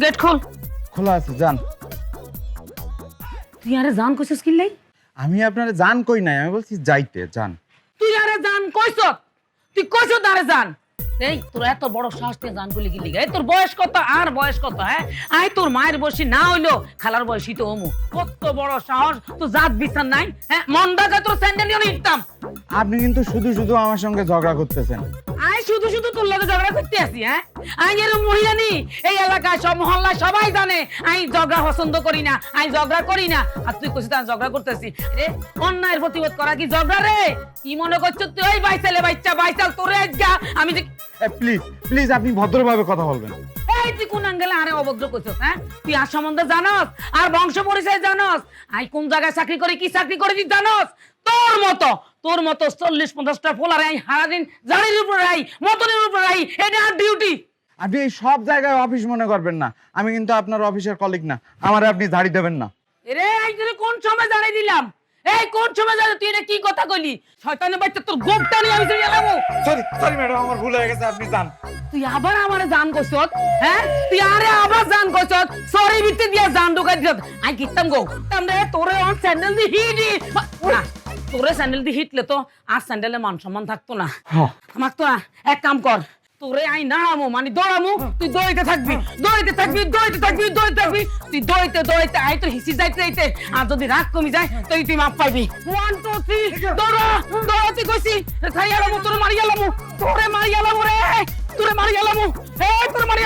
Gate খোল। খোলা আছে, যান। তুই আরে জান কইছিস কি লাই? আমি আপনারে জান কই নাই, আমি বলছি যাইতে, যান। তুই আরে জান কইছ? তুই কইছ আরে জান? এই তোর এত বড় সাহস তুই জান কইলি কি লিগা? এই তোর বয়স কত আর বয়স কত? হ্যাঁ, আই তোর মায়ের বয়সী না হইলো খালার বয়সী তো ওমু। কত বড় সাহস, তো জাত বিচার নাই? হ্যাঁ, মন ডাকা তোর স্যান্ডেল নিয়ে নিতাম। আপনি কিন্তু শুধু শুধু আমার সঙ্গে ঝগড়া করতেছেন। আই শুধু শুধু তোর লগে ঝগড়া করতে আসি? হ্যাঁ, আই এর মহিলানি এই এলাকায় সব মহল্লায় সবাই জানে আই ঝগড়া পছন্দ করি না, আই ঝগড়া করি না। আর তুই কইছিস আমি ঝগড়া করতেছি? রে অন্যায়ের প্রতিবাদ করা কি ঝগড়া রে? কি মনে করছিস তুই? ওই বাইসালে বাইচাল তোরে আজগা আমি যে প্লিজ প্লিজ আপনি ভদ্রভাবে কথা বলবেন। এই তুই কোন আঙ্গেলে আরে অভদ্র কইছস? হ্যাঁ, তুই আর সম্বন্ধে জানস আর বংশ পরিচয় জানস? আই কোন জায়গায় চাকরি করি কি চাকরি করি তুই জানস? তোর মতো 40-50টা ফোলারে আই সারাদিন জারির উপর রাই, মতনের উপর রাই, এটা আর ডিউটি। আপনি এই সব জায়গায় অফিস মনে করবেন না, আমি কিন্তু আপনার অফিসের কলিগ না, আমারে আপনি ঝাড়ি দেবেন না। রে এই তোরে কোন সময় জানাই দিলাম? এই কোন সময় জানাই? তুই এটা কি কথা কইলি? শয়তানের বাচ্চা, তোর গোপটা নিয়ে আমি চলে গেলাম। সরি ম্যাডাম, আমার ভুল হয়ে গেছে, আপনি যান। তুই আবার আমারে জান কইছত? হ্যাঁ, তুই আরে আবার জান কইছত? সরি বিতে দিয়া জান ঢুকাই দিছত। আই কিতাম গো তামরে তোরে অন স্যান্ডেল দি হিটি না, তোরে স্যান্ডেল দি হিটলে তো আর স্যান্ডেলে মান সম্মান থাকতো না। আমার তো না, এক কাম কর, তোরে আই নাড়ামো মানে দৌড়ামো, তুই দৌড়াইতে থাকবি তুই দৌড়াইতে আই তোর হিসি যাইতে আর যদি রাগ কমি যায় তুই মাপ পাইবি। 1 2 3 দৌড়াতে কইছি, খাইয়ালামু তোরে মারিয়ালামু, তোরে মারিয়ালামু রে, তোরে মারিয়ালামু, এই তোরে মারিয়ালামু।